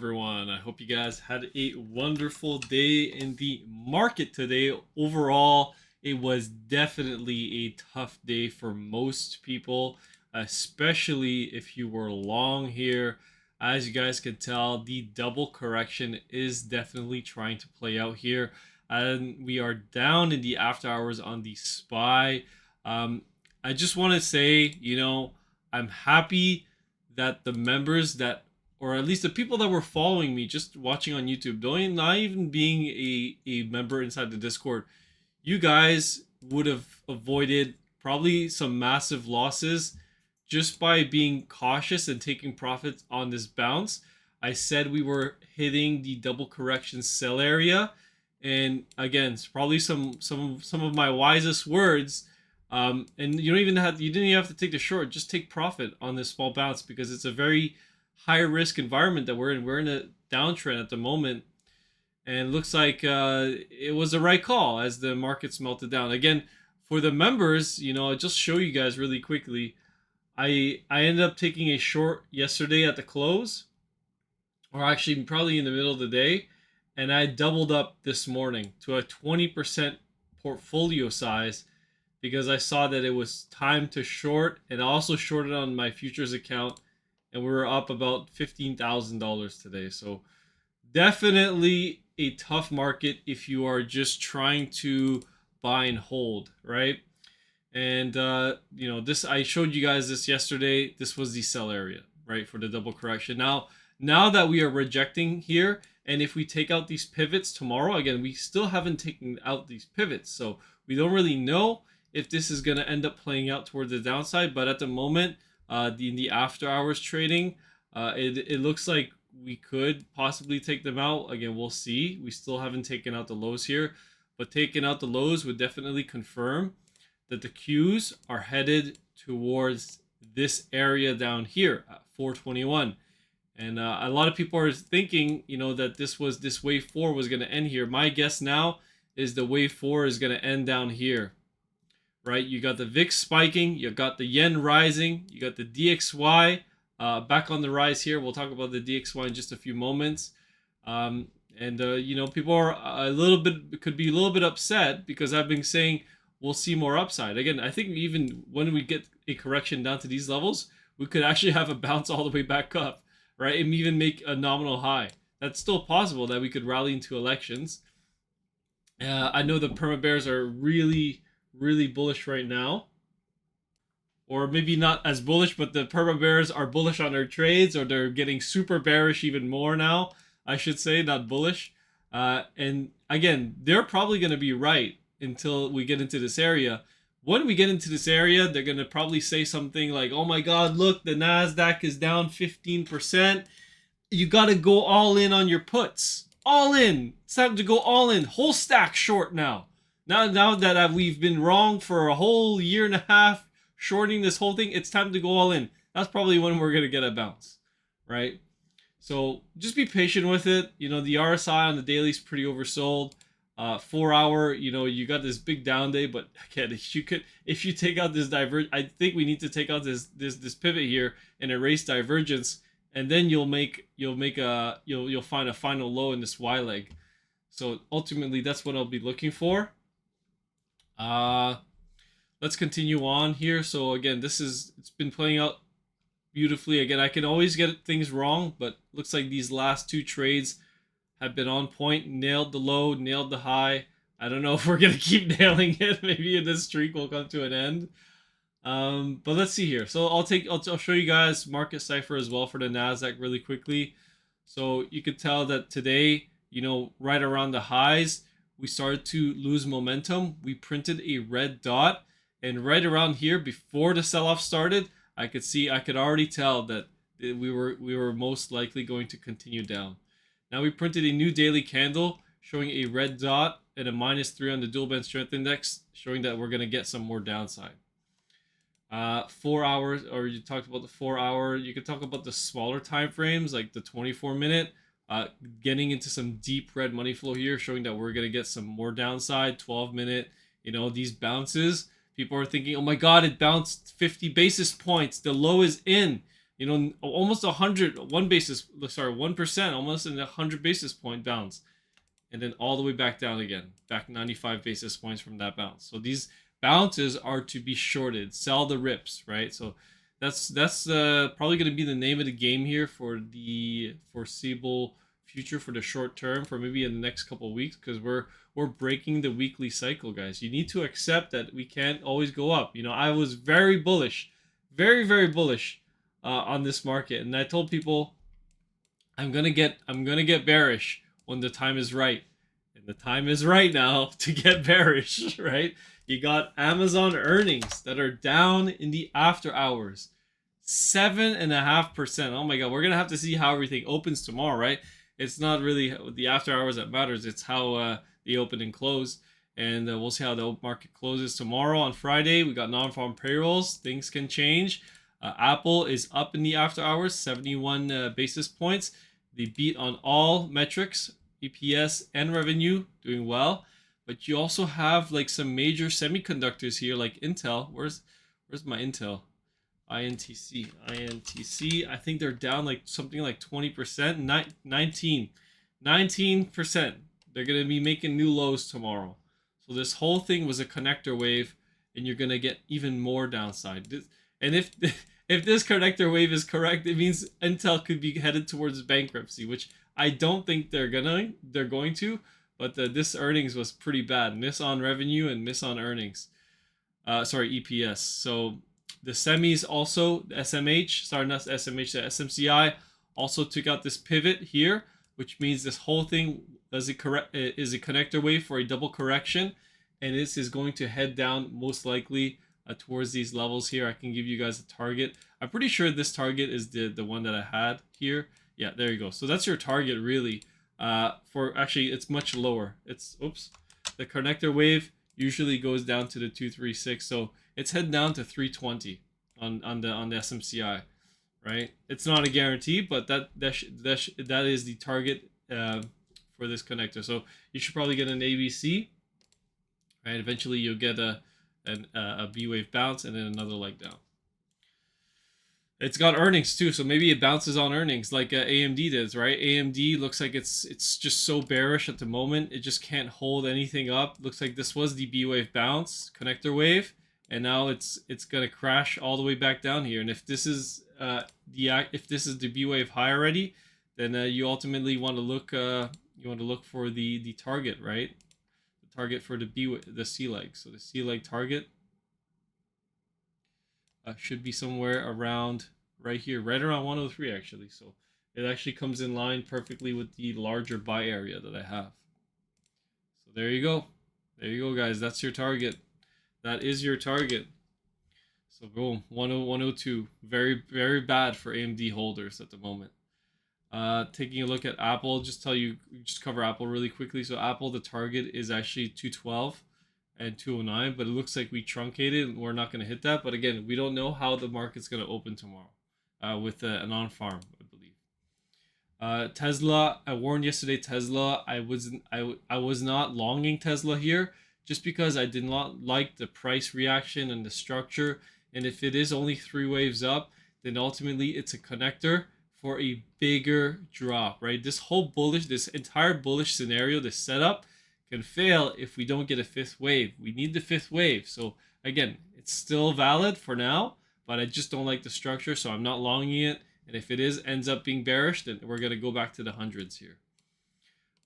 everyone? I hope you guys had a wonderful day in the market today. Overall, it was definitely a tough day for most people, especially if you were long here. As you guys can tell, the double correction is definitely trying to play out here. And we are down in the after hours on the SPY. I just want to say, I'm happy that the members that, or at least the people that were following me, just watching on YouTube, not even being a member inside the Discord, you guys would have avoided probably some massive losses just by being cautious and taking profits on this bounce. I said we were hitting the double correction sell area, and again, it's probably some of my wisest words. And you didn't even have to take the short. Just take profit on this small bounce because it's a very high risk environment that we're in. We're in a downtrend at the moment, and it looks like it was the right call as the markets melted down. Again, for the members, I'll just show you guys really quickly. I ended up taking a short yesterday at the close, or actually probably in the middle of the day, and I doubled up this morning to a 20% portfolio size because I saw that it was time to short, and I also shorted on my futures account, and we were up about $15,000 today. So definitely a tough market if you are just trying to buy and hold, right? And this, I showed you guys this yesterday. This was the sell area, right, for the double correction. Now that we are rejecting here, and if we take out these pivots tomorrow, again, we still haven't taken out these pivots, so we don't really know if this is going to end up playing out towards the downside. But at the moment, in the after hours trading, it looks like we could possibly take them out. Again, we'll see. We still haven't taken out the lows here, but taking out the lows would definitely confirm that the Qs are headed towards this area down here at 421. And a lot of people are thinking, that this wave 4 was going to end here. My guess now is the wave 4 is going to end down here, right? You got the VIX spiking, you got the yen rising, you got the DXY back on the rise here. We'll talk about the DXY in just a few moments. People are could be a little bit upset because I've been saying we'll see more upside. Again, I think even when we get a correction down to these levels, we could actually have a bounce all the way back up, right? And even make a nominal high. That's still possible that we could rally into elections. I know the perma bears are really, really bullish right now. Or maybe not as bullish, but the perma bears are bullish on their trades, or they're getting super bearish even more now, I should say, not bullish. And again, they're probably going to be right until we get into this area. When we get into this area, they're going to probably say something like, oh my God, look, the NASDAQ is down 15%. You got to go all in on your puts. All in. It's time to go all in. Whole stack short now. Now that we've been wrong for a whole year and a half, shorting this whole thing, it's time to go all in. That's probably when we're going to get a bounce, right? So just be patient with it. The RSI on the daily is pretty oversold. 4 hour, you got this big down day, but again, if you take out this divergence, I think we need to take out this pivot here and erase divergence, and then you'll find a final low in this Y leg. So ultimately, that's what I'll be looking for. Let's continue on here. So again, it's been playing out beautifully. Again, I can always get things wrong, but looks like these last two trades have been on point. Nailed the low, nailed the high. I don't know if we're gonna keep nailing it. Maybe this streak will come to an end. But let's see here. So I'll show you guys market cipher as well for the NASDAQ really quickly. So you could tell that today, right around the highs, we started to lose momentum. We printed a red dot, and right around here, before the sell-off started, I could already tell that we were most likely going to continue down. Now we printed a new daily candle showing a red dot and a -3 on the dual band strength index, showing that we're going to get some more downside. 4 hours, or you talked about the 4 hour. You could talk about the smaller time frames, like the 24-minute, getting into some deep red money flow here, showing that we're going to get some more downside. 12-minute, these bounces. People are thinking, oh my God, it bounced 50 basis points. The low is in. You know, almost 1%, almost in 100 basis point bounce, and then all the way back down again, back 95 basis points from that bounce. So these bounces are to be shorted, sell the rips, right? So that's probably going to be the name of the game here for the foreseeable future, for the short term, for maybe in the next couple of weeks, because we're breaking the weekly cycle, guys. You need to accept that we can't always go up. You know, I was very bullish, very bullish on this market, and I told people I'm gonna get bearish when the time is right, and the time is right now to get bearish, right? You got Amazon earnings that are down in the after hours, 7.5%. Oh my God, we're gonna have to see how everything opens tomorrow, right? It's not really the after hours that matters. It's how the open and close, and we'll see how the market closes tomorrow. On Friday, we got non-farm payrolls. Things can change. Apple is up in the after hours, 71 basis points. They beat on all metrics, EPS and revenue, doing well. But you also have like some major semiconductors here, like Intel. Where's my Intel? INTC. I think they're down like something like 20%, 19%. They're gonna be making new lows tomorrow. So this whole thing was a connector wave, and you're gonna get even more downside. And if this connector wave is correct, it means Intel could be headed towards bankruptcy, which I don't think they're going to. But this earnings was pretty bad. Miss on revenue and miss on earnings. EPS. So the semis also, the SMH, sorry, not SMH, the SMCI also took out this pivot here, which means this whole thing is a connector wave for a double correction, and this is going to head down most likely towards these levels here. I can give you guys a target. I'm pretty sure this target is the one that I had here. Yeah, there you go. So that's your target really. For actually, it's much lower. It's the connector wave usually goes down to the 236, so it's heading down to 320 on the SMCI, right? It's not a guarantee, but that is the target for this connector. So you should probably get an ABC, right? Eventually you'll get a B wave bounce and then another leg down. It's got earnings too, so maybe it bounces on earnings like AMD does, right? AMD looks like it's just so bearish at the moment. It just can't hold anything up. Looks like this was the B wave bounce, connector wave, and now it's gonna crash all the way back down here. And if this is the B wave high already, then you ultimately want to look for the target, right? The target for the C leg. So the C leg target should be somewhere around right here, right around 103 actually. So it actually comes in line perfectly with the larger buy area that I have. So there you go. There you go, guys. That's your target. That is your target. So boom, 102. Very, very bad for AMD holders at the moment. Taking a look at Apple, just cover Apple really quickly. So Apple, the target is actually 212 and 209, but it looks like we truncated and we're not going to hit that. But again, we don't know how the market's going to open tomorrow with an on-farm, I believe. Tesla, I warned yesterday, Tesla, I was not longing Tesla here just because I did not like the price reaction and the structure. And if it is only 3 waves up, then ultimately it's a connector for a bigger drop, right? This entire bullish scenario, this setup, can fail if we don't get a 5th wave. We need the 5th wave. So again, it's still valid for now, but I just don't like the structure, so I'm not longing it. And if it ends up being bearish, then we're going to go back to the hundreds here.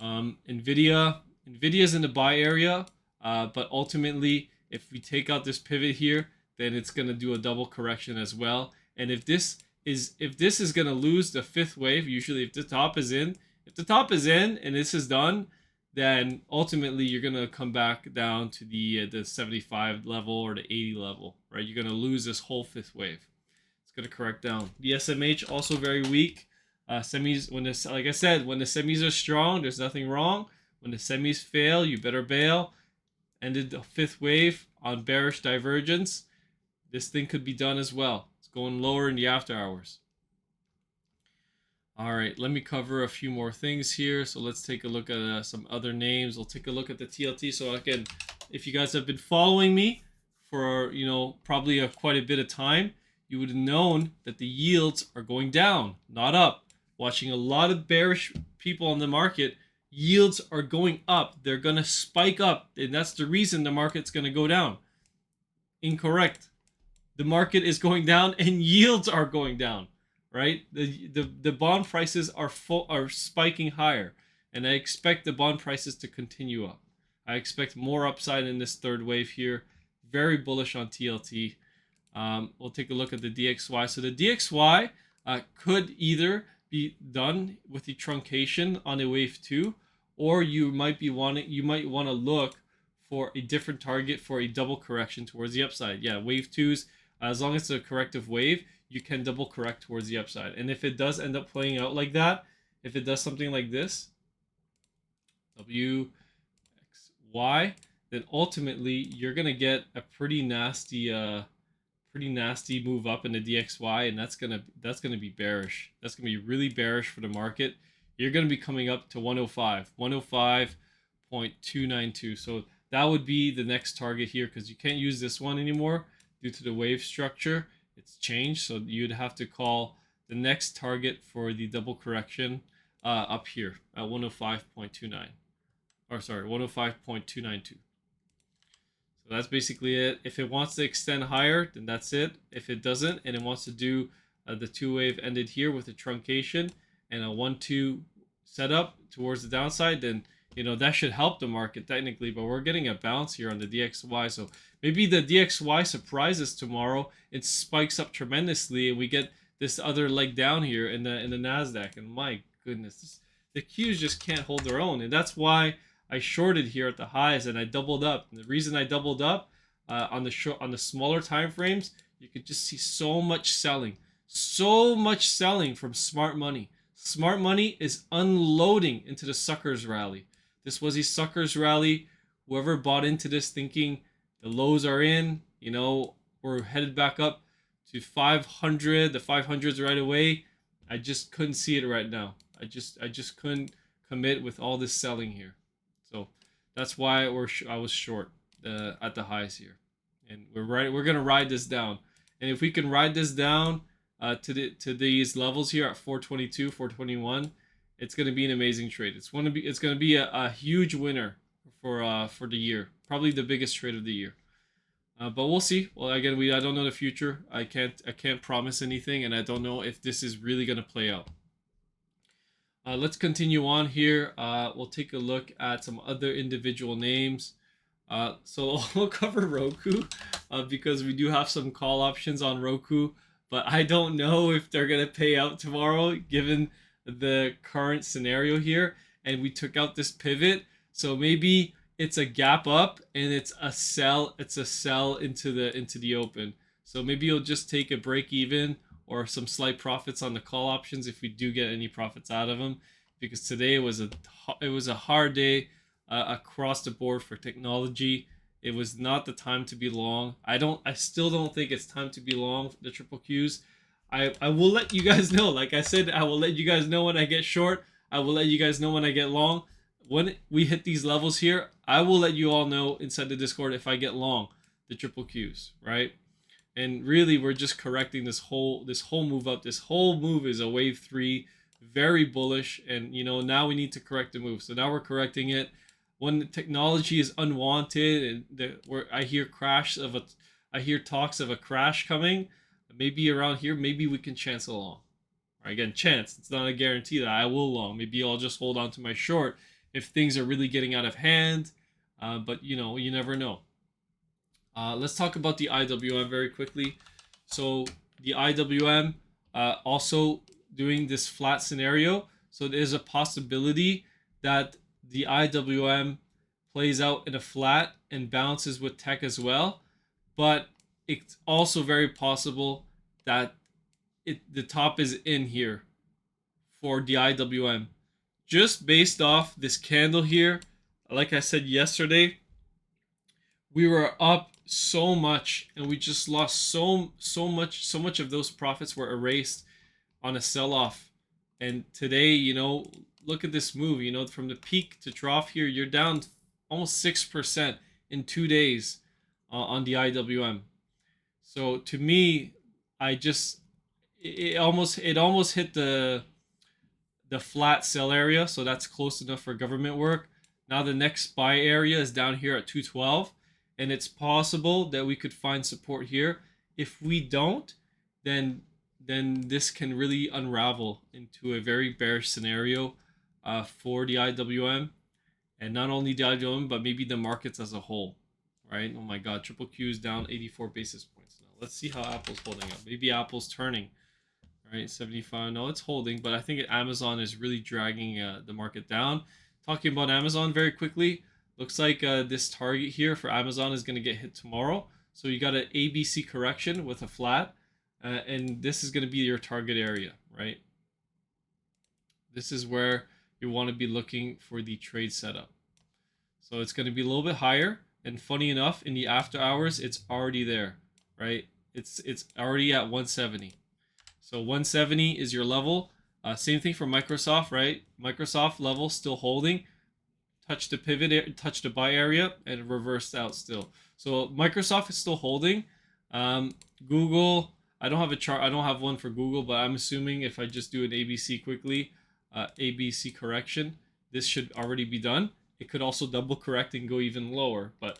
NVIDIA's in the buy area, but ultimately, if we take out this pivot here, then it's going to do a double correction as well. And if this is going to lose the 5th wave, usually if the top is in and this is done, then ultimately you're going to come back down to the 75 level or the 80 level, right? You're going to lose this whole 5th wave. It's going to correct down. The SMH also very weak. Semis, like I said, when the semis are strong, there's nothing wrong. When the semis fail, you better bail. Ended the 5th wave on bearish divergence. This thing could be done as well. It's going lower in the after hours. All right, let me cover a few more things here. So let's take a look at some other names. We'll take a look at the TLT. So again, if you guys have been following me for, probably quite a bit of time, you would have known that the yields are going down, not up. Watching a lot of bearish people on the market, yields are going up. They're going to spike up, and that's the reason the market's going to go down. Incorrect. The market is going down and yields are going down, right? The bond prices are spiking higher, and I expect the bond prices to continue up. I expect more upside in this third wave here. Very bullish on TLT. We'll take a look at the DXY. So the DXY could either be done with the truncation on a wave 2, or you might want to look for a different target for a double correction towards the upside. Yeah, wave 2s, as long as it's a corrective wave, you can double correct towards the upside. And if it does end up playing out like that, if it does something like this, WXY, then ultimately you're gonna get a pretty nasty move up in the DXY, and that's gonna be bearish. That's gonna be really bearish for the market. You're gonna be coming up to 105.292. So that would be the next target here, because you can't use this one anymore due to the wave structure. It's changed, so you'd have to call the next target for the double correction up here at 105.29, or sorry, 105.292. So that's basically it. If it wants to extend higher, then that's it. If it doesn't, and it wants to do the 2-wave ended here with a truncation and a 1-2 setup towards the downside, then that should help the market technically. But we're getting a bounce here on the DXY, so maybe the DXY surprises tomorrow. It spikes up tremendously, and we get this other leg down here in the Nasdaq. And my goodness, the Qs just can't hold their own, and that's why I shorted here at the highs and I doubled up. And the reason I doubled up on the smaller time frames, you could just see so much selling from smart money. Smart money is unloading into the suckers rally. This was a suckers rally. Whoever bought into this thinking the lows are in, we're headed back up to 500, the 500s right away. I just couldn't see it right now. I just couldn't commit with all this selling here. So that's why I was short at the highs here, and we're gonna ride this down. And if we can ride this down to these levels here at 422, 421, it's gonna be an amazing trade. It's gonna be a huge winner for the year, probably the biggest trade of the year. But we'll see. Well, again, I don't know the future. I can't promise anything, and I don't know if this is really gonna play out. Let's continue on here. We'll take a look at some other individual names. So we'll cover Roku because we do have some call options on Roku, but I don't know if they're going to pay out tomorrow given the current scenario here. And we took out this pivot, so maybe it's a gap up and it's a sell into the open. So maybe you'll just take a break even or some slight profits on the call options if we do get any profits out of them, because today was a hard day across the board for technology. It was not the time to be long. I still don't think it's time to be long the triple Qs. I will let you guys know. Like I said, I will let you guys know when I get short. I will let you guys know when I get long. When we hit these levels here, I will let you all know inside the Discord if I get long the triple Qs, right? And really, we're just correcting this whole move up. This whole move is a wave 3, very bullish. And now we need to correct the move. So now we're correcting it. When the technology is unwanted, and I hear talks of a crash coming, maybe around here, maybe we can chance a long. Or again, chance. It's not a guarantee that I will long. Maybe I'll just hold on to my short if things are really getting out of hand. But you never know. Let's talk about the IWM very quickly. So the IWM also doing this flat scenario. So there's a possibility that the IWM plays out in a flat and bounces with tech as well. But it's also very possible that the top is in here for the IWM. Just based off this candle here, like I said yesterday, we were up so much and we just lost so much of those profits were erased on a sell-off. And today, look at this move, from the peak to trough here, you're down almost 6% in 2 days on the IWM. So to me, I just it almost hit the flat sell area, so that's close enough for government work. Now the next buy area is down here at 212, and it's possible that we could find support here. If we don't, then this can really unravel into a very bearish scenario for the IWM, and not only the IWM but maybe the markets as a whole. Right? Oh my God, triple Q is down 84 basis points now. Let's see how Apple's holding up. Maybe Apple's turning. Right, 75. No, it's holding, but I think Amazon is really dragging the market down. Talking about Amazon very quickly, looks like this target here for Amazon is going to get hit tomorrow. So you got an ABC correction with a flat, and this is going to be your target area, right? This is where you want to be looking for the trade setup. So it's going to be a little bit higher, and funny enough, in the after hours, it's already there, right? It's already at 170. So 170 is your level. Same thing for Microsoft, right? Microsoft level still holding. Touch the pivot, touch the buy area, and reversed out still. So Microsoft is still holding. Google, I don't have a chart. I don't have one for Google, but I'm assuming if I just do an ABC quickly, ABC correction, this should already be done. It could also double correct and go even lower. But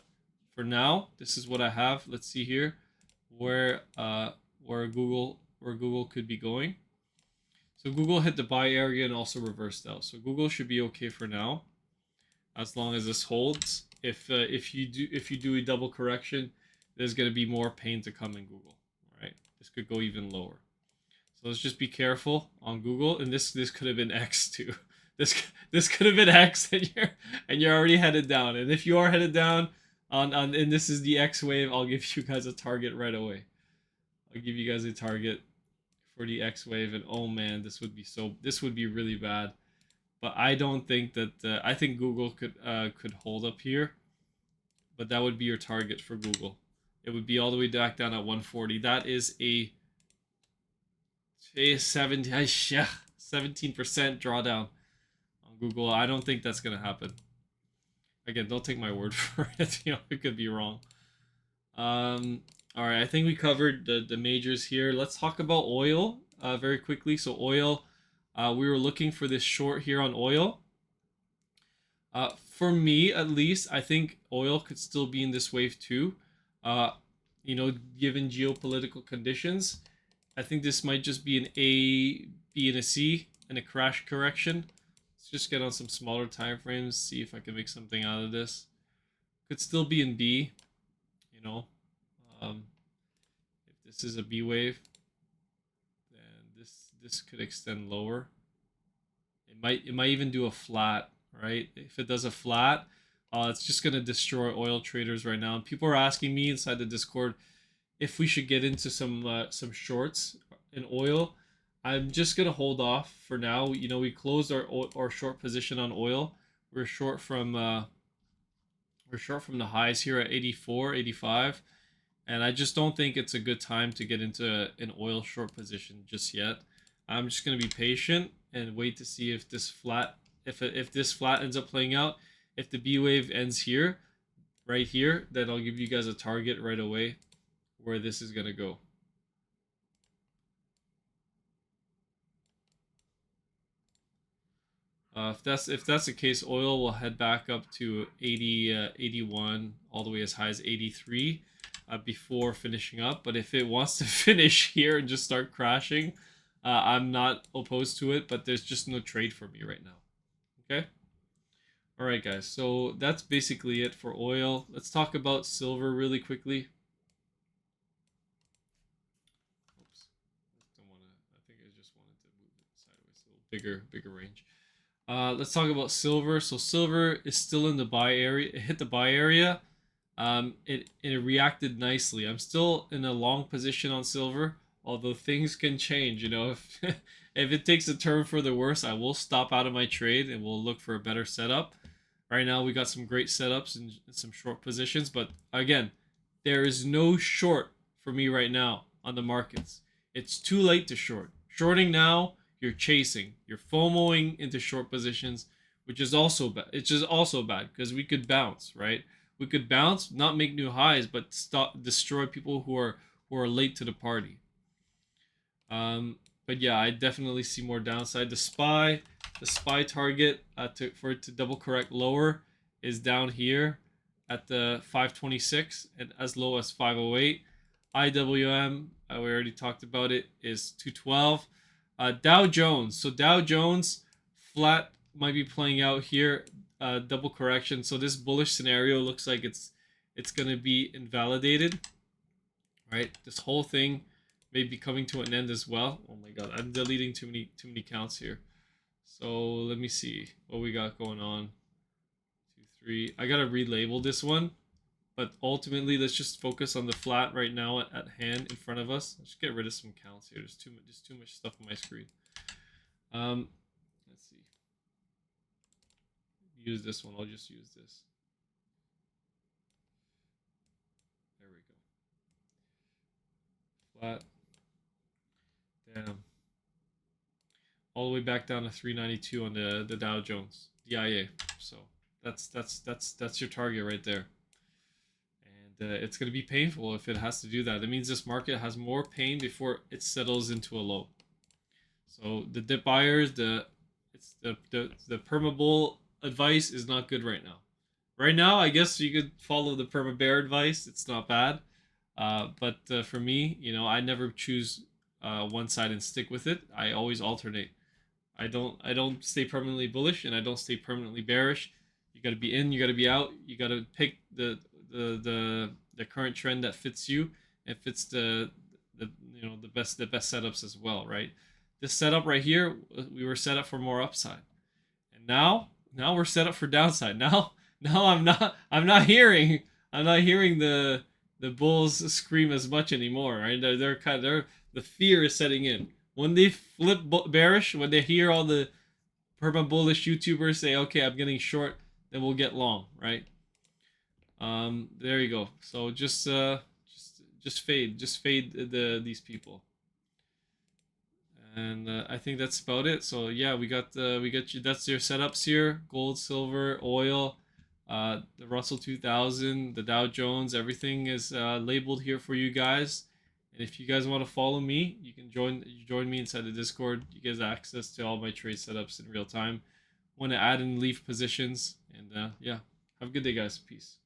for now, this is what I have. Let's see here where Google could be going. So Google hit the buy area and also reversed out. So Google should be okay for now, as long as this holds. If you do a double correction, there's going to be more pain to come in Google. Right? This could go even lower. So let's just be careful on Google. And this could have been X too. This could have been X, and you're already headed down. And if you are headed down and this is the X wave, I'll give you guys a target right away. I'll give you guys a target for the X wave, and oh man, this would be really bad. But I don't think that I think Google could hold up here, but that would be your target for Google. It would be all the way back down at 140. That is a 17% drawdown on Google. I don't think that's gonna happen. Again, don't take my word for it. It could be wrong. All right, I think we covered the majors here. Let's talk about oil very quickly. So oil, we were looking for this short here on oil. For me, at least, I think oil could still be in this wave too. Given geopolitical conditions, I think this might just be an A, B, and a C, and a crash correction. Let's just get on some smaller time frames, see if I can make something out of this. Could still be in B, if this is a B wave, then this could extend lower. It might even do a flat, right? If it does a flat, it's just gonna destroy oil traders right now. And people are asking me inside the Discord if we should get into some shorts in oil. I'm just gonna hold off for now. We closed our short position on oil. We're short from the highs here at 84, 85. And I just don't think it's a good time to get into an oil short position just yet. I'm just going to be patient and wait to see if this flat, if this flat ends up playing out. If the B wave ends here, right here, then I'll give you guys a target right away where this is going to go. If that's the case, oil will head back up to 80, 81, all the way as high as 83 before finishing up. But if it wants to finish here and just start crashing, I'm not opposed to it, but there's just no trade for me right now. Okay? All right, guys. So that's basically it for oil. Let's talk about silver really quickly. Oops. I think I just wanted to move it sideways, a little bigger range. Let's talk about silver. So silver is still in the buy area. It hit the buy area. It reacted nicely. I'm still in a long position on silver, although things can change. If if it takes a turn for the worse, I will stop out of my trade and we'll look for a better setup. Right now, we got some great setups and some short positions, but again, there is no short for me right now on the markets. It's too late to short. Shorting now, you're chasing. You're FOMOing into short positions, which is also bad. It's just also bad because we could bounce, right? We could bounce, not make new highs, but destroy people who are late to the party. But yeah, I definitely see more downside. The SPY target for it to double correct lower is down here at the 526 and as low as 508. IWM, we already talked about it, is 212. Dow Jones. So Dow Jones flat might be playing out here. Double correction. So this bullish scenario looks like it's gonna be invalidated, right? This whole thing may be coming to an end as well. Oh my god, I'm deleting too many counts here. So let me see what we got going on. 2, 3. I gotta relabel this one, but ultimately let's just focus on the flat right now at hand in front of us. Let's get rid of some counts here. There's too much stuff on my screen. Let's see. Use this one. I'll just use this. There we go. Flat. Damn. All the way back down to 392 on the Dow Jones DIA. So that's your target right there. And it's going to be painful if it has to do that. That means this market has more pain before it settles into a low. So the dip buyers, the perma bull advice is not good right now. Right now, I guess you could follow the perma bear advice. It's not bad. But for me, I never choose one side and stick with it. I always alternate. I don't stay permanently bullish and I don't stay permanently bearish. You got to be in, you got to be out. You got to pick the current trend that fits you and fits the best setups as well, right? This setup right here, we were set up for more upside, and now we're set up for downside. Now I'm not hearing the bulls scream as much anymore, right? The fear is setting in. When they flip bearish, when they hear all the perma bullish YouTubers say, "Okay, I'm getting short," then we'll get long, right? There you go. So just fade these people, and I think that's about it. So yeah, we got you. That's your setups here: gold, silver, oil, the Russell 2000, the Dow Jones. Everything is labeled here for you guys. And if you guys want to follow me, you can join me inside the Discord. You guys have access to all my trade setups in real time. Want to add and leave positions, and yeah, have a good day, guys. Peace.